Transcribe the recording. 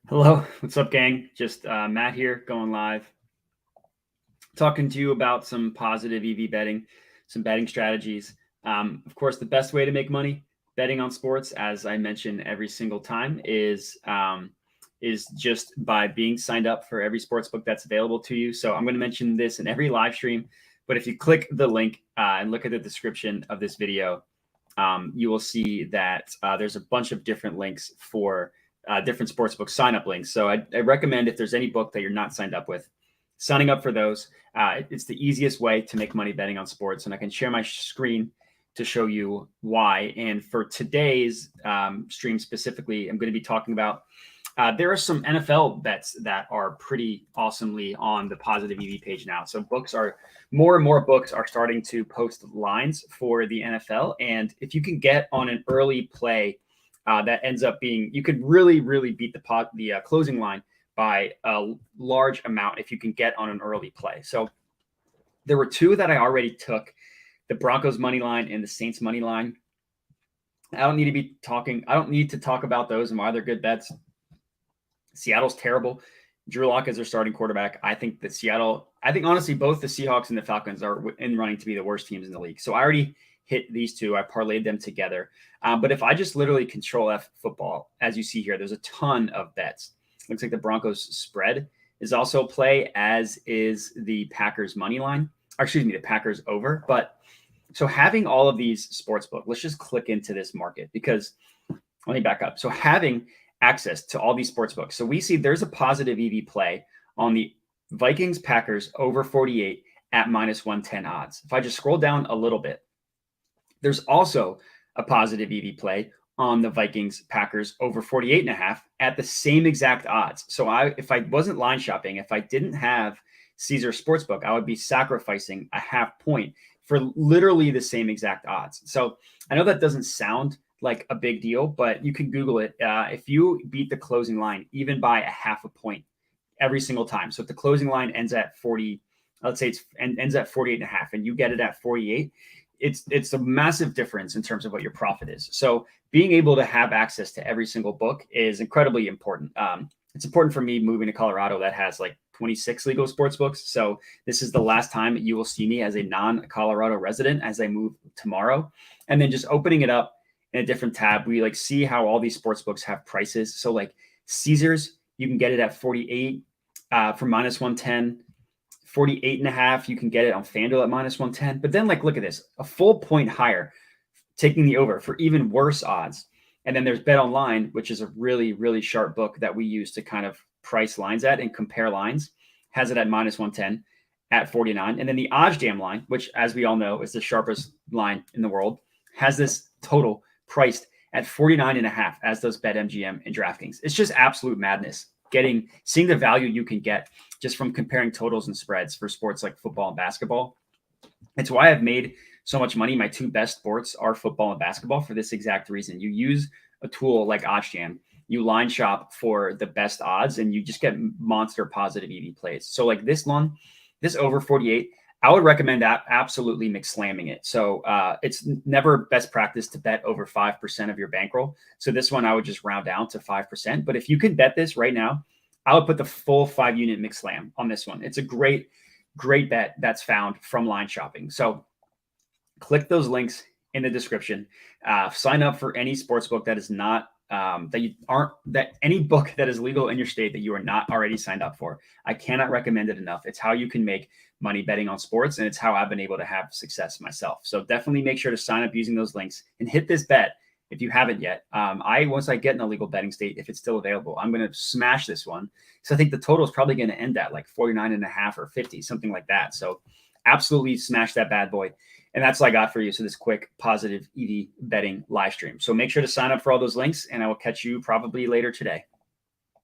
Hello, what's up, gang? Just Matt here, going live, talking to you about some positive EV betting, some betting strategies. Of course, the best way to make money betting on sports, as I mention every single time, is just by being signed up for every sports book that's available to you. So I'm going to mention this in every live stream, but if you click the link and look at the description of this video, you will see that there's a bunch of different links for different sportsbook sign up links. So I recommend, if there's any book that you're not signed up with, signing up for those. It's the easiest way to make money betting on sports. And I can share my screen to show you why. And for today's stream specifically, I'm going to be talking about there are some NFL bets that are pretty awesomely on the positive EV page now. So more and more books are starting to post lines for the NFL. And if you can get on an early play, that ends up being, you could really, really beat the closing line by a large amount if you can get on an early play. So there were two that I already took: the Broncos money line and the Saints money line. I don't need to talk about those and why they're good bets. Seattle's terrible. Drew Lock is their starting quarterback. I think honestly, both the Seahawks and the Falcons are in running to be the worst teams in the league. So I already hit these two. I parlayed them together. But if I just literally control F football, as you see here, there's a ton of bets. Looks like the Broncos spread is also a play, as is the Packers money line, or excuse me, the Packers over. But so having all of these sportsbook, let's just click into this market, because let me back up. So having access to all these sports books. So we see there's a positive EV play on the Vikings Packers over 48 at -110 odds. If I just scroll down a little bit, there's also a positive EV play on the Vikings Packers over 48.5 at the same exact odds. So if I wasn't line shopping, if I didn't have Caesar Sportsbook, I would be sacrificing a half point for literally the same exact odds. So I know that doesn't sound like a big deal, but you can Google it. If you beat the closing line even by a half a point every single time, so if the closing line ends at 40, let's say ends at 48.5, and you get it at 48, it's a massive difference in terms of what your profit is. So being able to have access to every single book is incredibly important. It's important for me moving to Colorado that has like 26 legal sports books. So this is the last time you will see me as a non-Colorado resident as I move tomorrow. And then just opening it up in a different tab, we like see how all these sports books have prices. So like Caesars, you can get it at 48 for -110, 48.5. You can get it on FanDuel at -110. But then like, look at this, a full point higher, taking the over for even worse odds. And then there's Bet Online, which is a really, really sharp book that we use to kind of price lines at and compare lines, has it at -110 at 49. And then the OddsJam line, which, as we all know, is the sharpest line in the world, has this total priced at 49.5, as does BetMGM and DraftKings. It's just absolute madness seeing the value you can get just from comparing totals and spreads for sports like football and basketball. It's why I've made so much money. My two best sports are football and basketball for this exact reason. You use a tool like OddsJam, you line shop for the best odds, and you just get monster positive EV plays. So like this over 48, I would recommend absolutely McSlamming it. So it's never best practice to bet over 5% of your bankroll. So this one I would just round down to 5%. But if you could bet this right now, I would put the full 5-unit McSlam on this one. It's a great bet that's found from line shopping. So click those links in the description. Sign up for any sportsbook that is not any book that is legal in your state that you are not already signed up for. I cannot recommend it enough. It's how you can make money betting on sports, and it's how I've been able to have success myself. So definitely make sure to sign up using those links and hit this bet if you haven't yet. Once I get in a legal betting state, if it's still available, I'm going to smash this one. So I think the total is probably going to end at like 49.5 or 50, something like that. So absolutely smash that bad boy. And that's all I got for you. So this quick positive EV betting live stream. So make sure to sign up for all those links, and I will catch you probably later today.